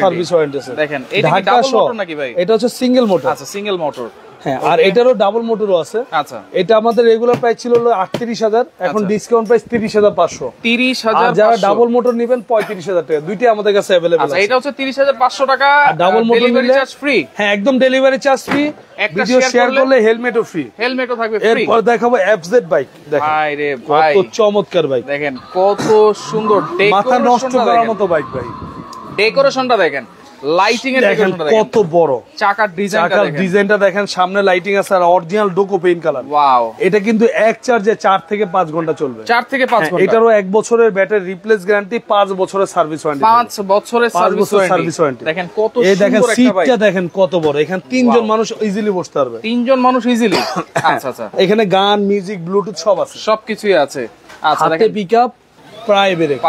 সার্ভিস ওয়ারেন্টি আছে। দেখেন, এটা কি ডাবল মোটর নাকি ভাই? এটা হচ্ছে সিঙ্গেল মোটর। আচ্ছা, সিঙ্গেল মোটর। হ্যাঁ, আর এটারও ডাবল মোটরও আছে। আচ্ছা, এটা আমাদের রেগুলার প্রাইস ছিল 38000, এখন ডিসকাউন্ট প্রাইস 30500। 30500। আর যারা ডাবল মোটর নেবেন 35000 টাকা। দুইটাই আমাদের কাছে अवेलेबल আছে। আচ্ছা, এটা হচ্ছে 30500 টাকা। Double motor delivery charge free. হ্যাঁ, একদম delivery charge free. Video share করলে হেলমেটও ফ্রি। হেলমেটও থাকবে ফ্রি। এরপর দেখাবো এফজেড বাইক। দেখেন ভাই রে ভাই, কত চমৎকার বাইক। দেখেন কত সুন্দর মাথা নষ্ট করার মতো বাইক ভাই। ডেকোরেশনটা দেখেন, লাইটিং এর ডেকোরেশনটা দেখেন কত বড়। চাকার ডিজাইনটা দেখেন, সামনে লাইটিং আছে আর অরিজিনাল ডোকো পেইন্ট কালার। ওয়াও। এটা কিন্তু এক চার্জে 4 থেকে 5 ঘন্টা চলবে। 4 থেকে 5 ঘন্টা। এটারও 1 বছরের ব্যাটারি রিপ্লেস গ্যারান্টি, 5 বছরের সার্ভিস ওয়ারেন্টি। 5 বছরের সার্ভিস ওয়ারেন্টি। দেখেন কত সুন্দর একটা বাইক। সিটটা দেখেন কত বড়। এখানে 3 জন মানুষ ইজিলি বসতে পারবে। 3 জন মানুষ ইজিলি। আচ্ছা আচ্ছা, এখানে গান, মিউজিক, ব্লুটুথ সব আছে, সবকিছুই আছে। আচ্ছা, দেখেন পিকআপ, পায়ে ব্রেক,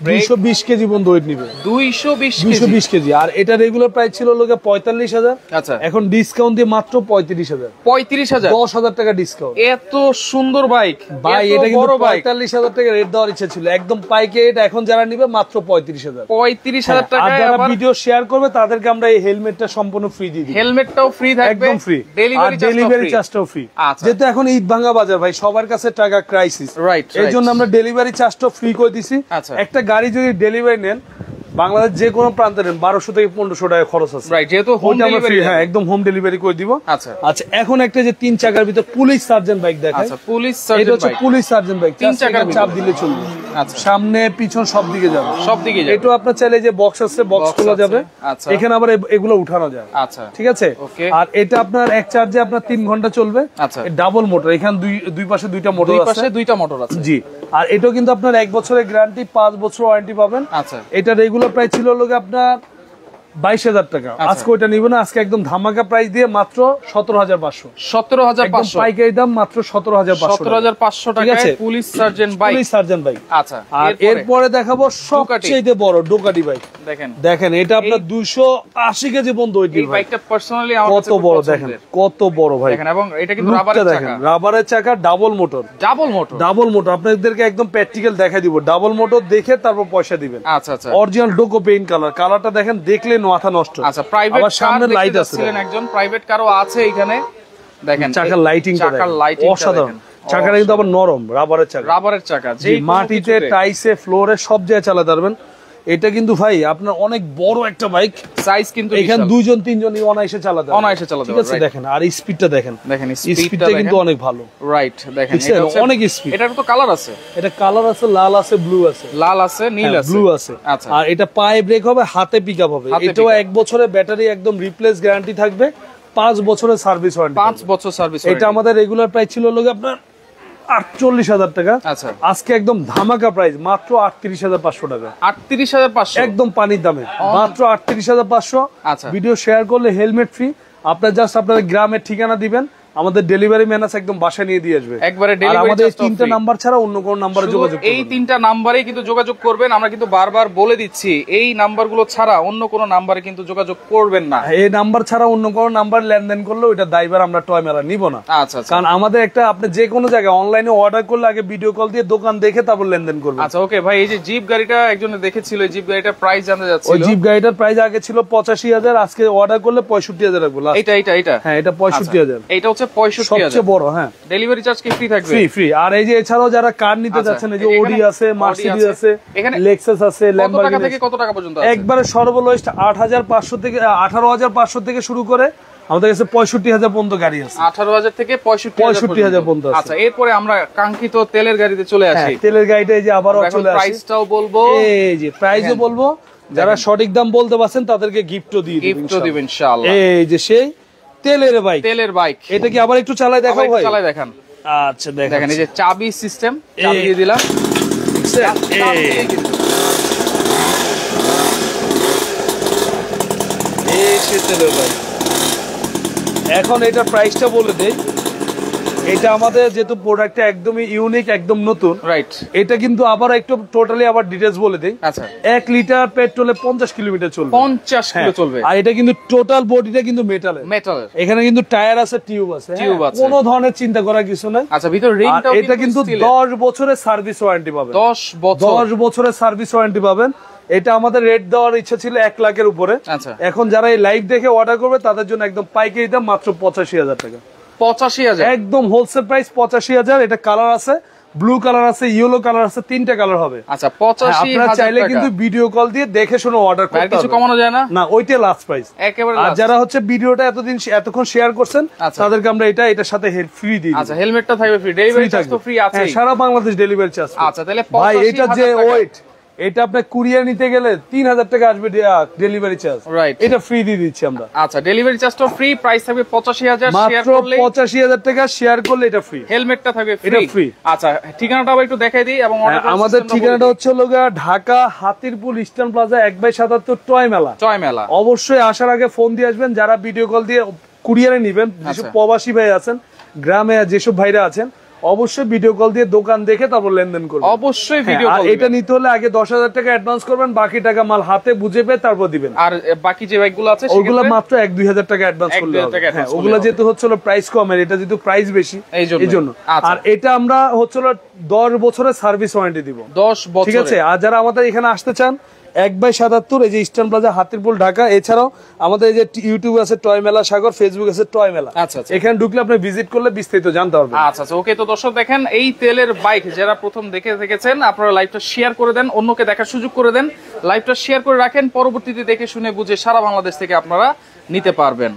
220 কেজি পর্যন্ত ওয়েট নিবে। 220 কেজি। আর এটা রেগুলার প্রাইস ছিল 45000। আচ্ছা, এখন ডিসকাউন্ট দিয়ে মাত্র 35000। 35000, 10000 টাকা ডিসকাউন্ট। এত সুন্দর বাইক ভাই, এটা কিন্তু 45000 টাকা রেট দেওয়ার ইচ্ছা ছিল, একদম পাইকে। এটা এখন যারা নিবে মাত্র 35000। 35000 টাকা। আর যারা ভিডিও শেয়ার করবে তাদেরকে আমরা এই হেলমেটটা সম্পূর্ণ ফ্রি দিয়ে দিই। হেলমেটটাও ফ্রি থাকবে, একদম ফ্রি। Delivery চার্জটাও free. যেহেতু এখন ঈদ ভাঙা বাজার ভাই, সবার কাছে টাকা ক্রাইসিস, এই জন্য আমরা ডেলিভারি চার্জটাও ফ্রি করে দিছি। একটা গাড়ি যদি ডেলিভারি নেন, বাংলাদেশ যে কোনো প্রান্তে নেন, 1200 থেকে 1500 টাকা খরচ আছে। যেহেতু হোম ডেলিভারি। হ্যাঁ, একদম হোম ডেলিভারি করে দিব। আচ্ছা আচ্ছা, এখন একটা যে 3 চাকার ভিতর পুলিশ সার্জেন্ট বাইক দেখায়। আচ্ছা, পুলিশ সার্জেন্ট এটা হচ্ছে পুলিশ সার্জেন্ট বাইক। 3 চাকার চাপ দিলে চলবে। আচ্ছা, সামনে পিছন সব দিকে যাবে। এটা আপনার চাইলে যে বক্স আছে, বক্স খোলা যাবে। আচ্ছা, এখানে আবার এগুলো উঠানো যায়। আচ্ছা, ঠিক আছে। আর এটা আপনার এক চার্জে আপনার 3 ঘন্টা চলবে। আচ্ছা, ডাবল মোটর। এখানে দুই পাশে দুইটা মোটর আছে। দুই পাশে দুইটা মোটর আছে। জি। আর এটাও কিন্তু আপনার 1 বছরের গ্যারান্টি, 5 বছর ওয়ারেন্টি পাবেন। আচ্ছা, এটা রেগুলার প্রাইস ছিল আপনার 22000 টাকা। আজকে ওইটা নিব না, আজকে একদম ধামাকা প্রাইস দিয়ে মাত্র 17500। 17500 পাইকারি দাম মাত্র 17500 টাকায় পুলিশ সার্জেন্ট বাইক। আচ্ছা, আর এরপরে দেখাবো সবচেয়ে বড় ডোকাটি বাইক। দেখেন এটা আপনার 280 কেজি পর্যন্ত ওয়েট। এই বাইকটা পার্সোনালি আমার কত বড়, দেখেন কত বড় ভাই। দেখেন, এবং এটা কিন্তু রাবারের চাকা, ডাবল মোটর। আপনাদেরকে একদম প্র্যাকটিক্যাল দেখাই দিব। ডাবল মোটর দেখে তারপর পয়সা দিবেন। আচ্ছা আচ্ছা, অরিজিনাল ডোকো পেইন্ট কালার। কালারটা দেখেন, দেখলে মাথা নষ্ট। আচ্ছা, প্রাইভেট কার সামনে লাইট আছে, একজন প্রাইভেট কারও আছে এখানে। দেখেন চাকার লাইটিং অসাধারণ। চাকাটা কিন্তু আবার নরম, রাবারের চাকা, যে মাটিতে, টাইসে, ফ্লোরে সব জায়গায় চালাতে পারবেন। এটা কিন্তু ভাই আপনার অনেক বড় একটা বাইক, সাইজ কিন্তু এখানে 2 জন 3 জন অনায়াসে চালাতে পারবে, ঠিক আছে? দেখেন আর স্পিডটা দেখেন, স্পিডটা কিন্তু অনেক ভালো, রাইট? দেখেন এটা অনেক স্পিড। এটার তো কালার আছে, এটা কালার আছে, লাল আছে, ব্লু আছে, নীল আছে, ব্লু আছে। আচ্ছা, আর এটা পায়ে ব্রেক হবে, হাতে পিকআপ হবে। এটাও 1 বছরের ব্যাটারি একদম রিপ্লেস গ্যারান্টি থাকবে, 5 বছরের সার্ভিস ওয়ারেন্টি, 5 বছর সার্ভিস। এটা আমাদের রেগুলার প্রাইস ছিল লোক আপনার 48,000 টাকা। আচ্ছা, আজকে একদম ধামাকা প্রাইস, মাত্র 38,500 টাকা। 38,500 একদম পানির দামে, মাত্র 38,500। আচ্ছা, ভিডিও শেয়ার করলে হেলমেট ফ্রি। আপনার জাস্ট আপনাদের গ্রামের ঠিকানা দিবেন, আমাদের ডেলিভারি ম্যান আছে, একদম বাসায় নিয়ে দিয়ে আসবে একবারে। আমাদের 3টা নাম্বার ছাড়া অন্য কোন নাম্বারে যোগাযোগ করবেন, এই 3টা নাম্বারেই কিন্তু যোগাযোগ করবেন। আমরা কিন্তু বারবার বলে দিচ্ছি, এই নাম্বারগুলো ছাড়া অন্য কোন নাম্বারে কিন্তু যোগাযোগ করবেন না। এই নাম্বার ছাড়া অন্য কোন নাম্বার লেনদেন করলে ওটা দায়ভার আমরা টয় মেলা নিব না। আচ্ছা, কারণ আমাদের একটা, আপনি যে কোনো জায়গায় অনলাইনে অর্ডার করলে আগে ভিডিও কল দিয়ে দোকান দেখে তারপর লেনদেন করবেন। আচ্ছা, ওকে ভাই, এই যে জিপ গাড়িটা একজনে দেখেছিল, এই জিপ গাড়িটার প্রাইস জানতে যাচ্ছিল। ওই জিপ গাড়িটার প্রাইস আগে ছিল 85,000, আজকে অর্ডার করলে 65,000 রাখবো। এটা হ্যাঁ, এটা 65,000। এটা হচ্ছে 65,000 সবচেয়ে বড়। হ্যাঁ, ডেলিভারি চার্জ কি ফ্রি থাকবে? ফ্রি। আর এই যে এছাড়াও যারা কার নিতে যাচ্ছেন, এই যে ওডি আছে, মার্সিডিজ আছে, এখানে লেক্সাস আছে, ল্যাম্বরগিনি আছে। কত টাকা পর্যন্ত আছে? একবারে সর্বলোয়েস্ট 8,500 থেকে 18,500 থেকে শুরু করে আমাদের কাছে 65,000 পর্যন্ত গাড়ি আছে। 18,000 থেকে 65,000 পর্যন্ত আছে। আচ্ছা, এরপরে আমরা কাঙ্ক্ষিত তেলের গাড়িতে চলে আসি। তেলের গাড়িটা এই যে আবারও চলে আসি। প্রাইসটাও বলবো, এই যে প্রাইসও বলবো, যারা সঠিক দাম বলতে পারছেন তাদেরকে গিফটও দিয়ে দিব ইনশাআল্লাহ। এই যে সেই তেলের বাইক, এটা কি আবার একটু চালায় দেখাও ভাই? চালায় দেখান। আচ্ছা, দেখেন এই যে চাবি সিস্টেম, চাবি দিয়ে দিলাম। এখন এটা প্রাইসটা বলে দেই। এটা আমাদের যেহেতু প্রোডাক্টটা একদমই ইউনিক, একদম নতুন, রাইট? এটা কিন্তু আবার একটু টোটালি আবার ডিটেইলস বলে দেই। আচ্ছা, 1 লিটার পেট্রোলে 50 কিলোমিটার চলবে, 50 কিলো চলবে। আর এটা কিন্তু টোটাল বডিটা কিন্তু মেটালের। এখানে কিন্তু টায়ার আছে, টিউব আছে, কোনো ধরনের চিন্তা করার কিছু নাই। আচ্ছা, ভিতর রিংটাও এটা কিন্তু 10 বছরের সার্ভিস ওয়ারেন্টি পাবেন। 10 বছরের সার্ভিস ওয়ারেন্টি পাবেন। এটা আমাদের রেট দেওয়ার ইচ্ছা ছিল 1 লাখের উপরে। আচ্ছা, এখন যারা এই লাইভ দেখে অর্ডার করবে তাদের জন্য একদম পাইকারি দাম মাত্র 85,000 টাকা। 85,000 একদম হোলসেল প্রাইস 85,000। এটা কালার আছে, ব্লু কালার আছে, ইয়েলো কালার আছে, 3টা কালার হবে। আচ্ছা, 85,000 আপনারা চাইলে কিন্তু ভিডিও কল দিয়ে দেখে শুনে অর্ডার করতে পারবেন। কিছু কমানো যায় না? না, ওইটাই লাস্ট প্রাইস একেবারে। আর যারা হচ্ছে ভিডিওটা এতক্ষণ শেয়ার করছেন তাদেরকে আমরা এটার সাথে ফ্রি দিই। আচ্ছা, হেলমেটটা থাকবে ফ্রি, ডেলিভারি চার্জ তো ফ্রি আছে, সারা বাংলাদেশ ডেলিভারি চার্জ। আচ্ছা, তাহলে ভাই এটা যে ওয়েট, এটা আপনি কুরিয়ার নিতে গেলে 3,000 টাকা আসবে ডেলিভারি চার্জ, রাইট? এটা ফ্রি দিয়ে দিচ্ছি আমরা। আচ্ছা, ডেলিভারি চার্জটা ফ্রি, প্রাইস থাকবে 85,000, শেয়ার করলে 85,000 টাকা, শেয়ার করলে এটা ফ্রি, হেলমেটটা থাকবে ফ্রি। আচ্ছা, ঠিকানাটা আবার একটু দেখাই দিই। এবং আমাদের ঠিকানাটা হচ্ছে Dhaka Hatirpul eastern plaza 1/77 toy মেলা। অবশ্যই আসার আগে ফোন দিয়ে আসবেন। যারা ভিডিও কল দিয়ে কুরিয়ারে নিবেন, যেসব প্রবাসী ভাই আছেন, গ্রামে যেসব ভাইরা আছেন, অবশ্যই ভিডিও কল দিয়ে দোকান দেখে তারপর লেনদেন করবেন। অবশ্যই ভিডিও কল। এটা নিতে হলে আগে 10,000 টাকা অ্যাডভান্স করবেন, বাকি টাকা মাল হাতে বুঝে পেয়ে তারপর দিবেন। আর বাকি যে বাইকগুলো আছে ওগুলো মাত্র 1-2,000 টাকা অ্যাডভান্স করলে হবে। ওগুলো যেহেতু হচ্ছিল প্রাইস কমের, এটা যেহেতু প্রাইস বেশি, এই জন্য। আর এটা আমরা হচ্ছিল 10 বছরের সার্ভিস ওয়ারেন্টি দিব, 10 বছর, ঠিক আছে? আর যারা আমাদের এখানে আসতে চান, 1/77 এই যে ইস্টার্ন প্লাজা হাতিরপুল ঢাকা। এছাড়াও আমাদের এই যে ইউটিউব আছে টয় মেলা সাগর, ফেসবুক আছে টয় মেলা। আচ্ছা, এখানে ঢুকলে আপনি ভিজিট করলে বিস্তারিত জানতে পারবেন। আচ্ছা, ওকে। তো দর্শক দেখেন, এই তেলের বাইক যারা প্রথম দেখেছেন, আপনারা লাইভটা শেয়ার করে দেন, অন্যকে দেখার সুযোগ করে দেন, লাইভটা শেয়ার করে রাখেন, পরবর্তীতে দেখে শুনে বুঝে সারা বাংলাদেশ থেকে আপনারা নিতে পারবেন।